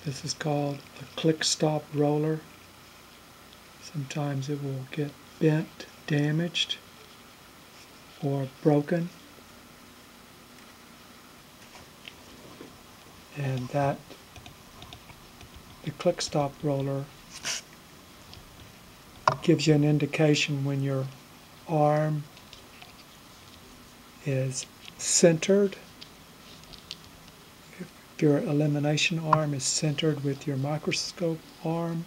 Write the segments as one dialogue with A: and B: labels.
A: This is called a click stop roller. Sometimes it will get bent, damaged, or broken. And the click stop roller gives you an indication when your arm is centered. If your illumination arm is centered with your microscope arm.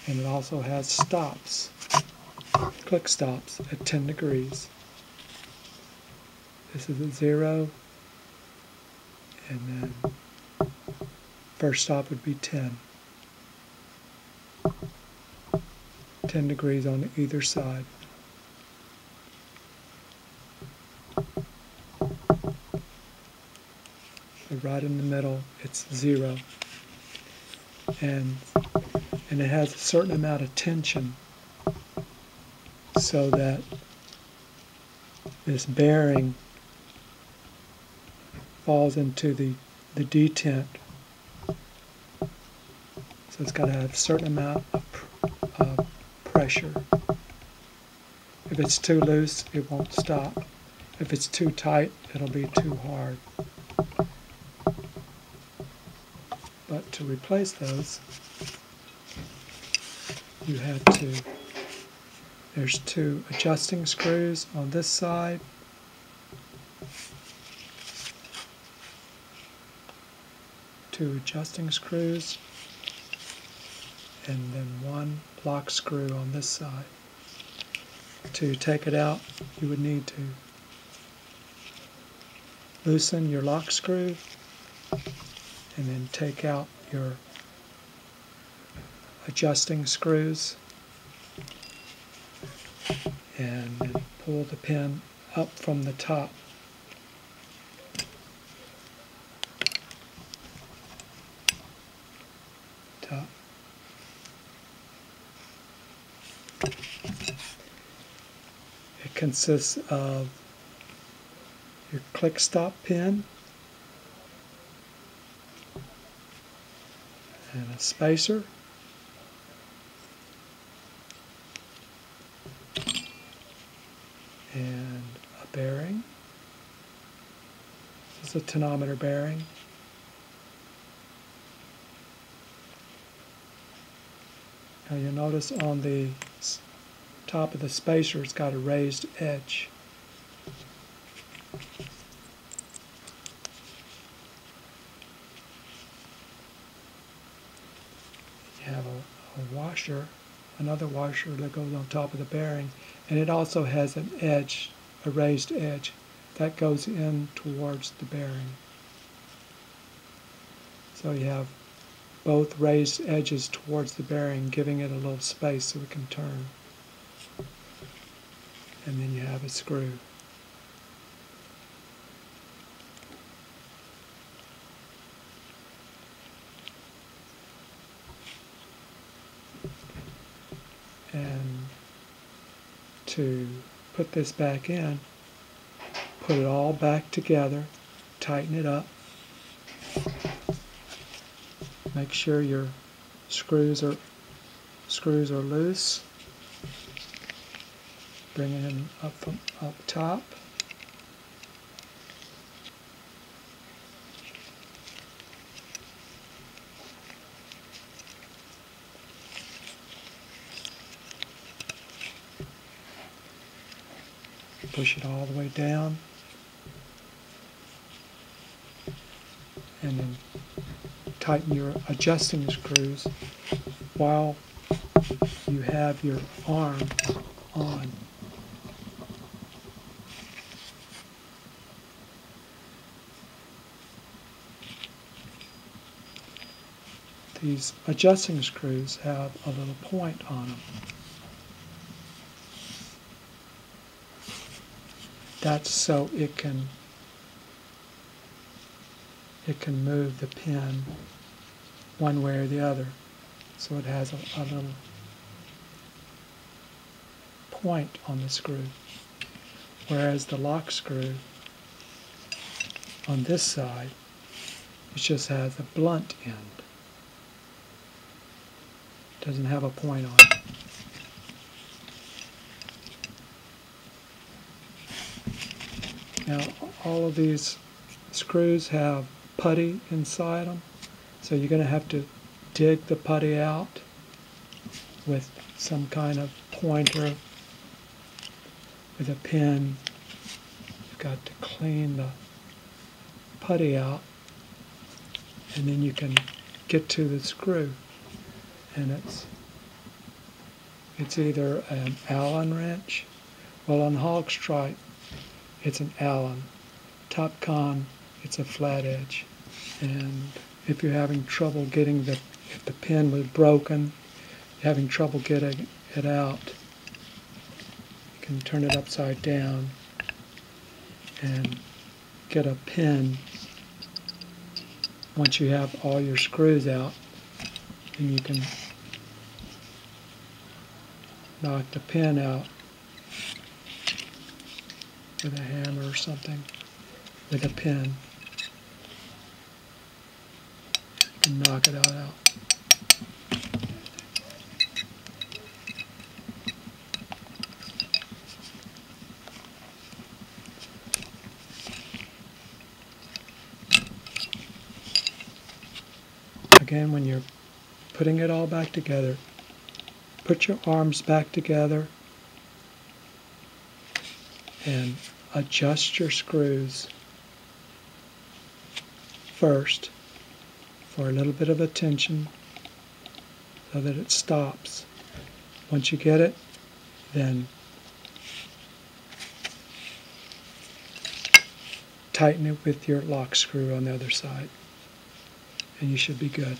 A: And it also has stops, click stops at 10 degrees. This is at 0, and then first stop would be 10. 10 degrees on either side. But right in the middle, it's 0. And it has a certain amount of tension so that this bearing falls into the detent. So it's got to have a certain amount of pressure. If it's too loose, it won't stop. If it's too tight, it'll be too hard. But to replace those, you have there's 2 adjusting screws on this side. Two adjusting screws, and then 1 lock screw on this side. To take it out, you would need to loosen your lock screw and then take out your adjusting screws and then pull the pin up from the top. It consists of your click stop pin and a spacer and a bearing. This is a tonometer bearing. Now you'll notice on the top of the spacer it's got a raised edge. You have a washer, another washer that goes on top of the bearing, and it also has an edge, a raised edge, that goes in towards the bearing. So you have both raised edges towards the bearing, giving it a little space so it can turn. And then you have a screw. And to put this back in, put it all back together, tighten it up. Make sure your screws are loose. Bring it in up from up top. Push it all the way down. And then tighten your adjusting screws while you have your arm on. These adjusting screws have a little point on them. That's so it can move the pin one way or the other. So it has a little point on the screw. Whereas the lock screw on this side It just has a blunt end. Doesn't have a point on it. Now, all of these screws have putty inside them, so you're going to have to dig the putty out with some kind of pointer with a pin. You've got to clean the putty out, and then you can get to the screw. And it's either an Allen wrench. Well, on Haag-Streit, it's an Allen. Topcon, it's a flat edge. And if you're having trouble getting if the pin was broken, you're having trouble getting it out, you can turn it upside down and get a pin. Once you have all your screws out, and you can knock the pin out with a hammer or something, with a pin. You can knock it all out. Again, when you're putting it all back together, put your arms back together and adjust your screws first for a little bit of a tension so that it stops. Once you get it, then tighten it with your lock screw on the other side, and you should be good.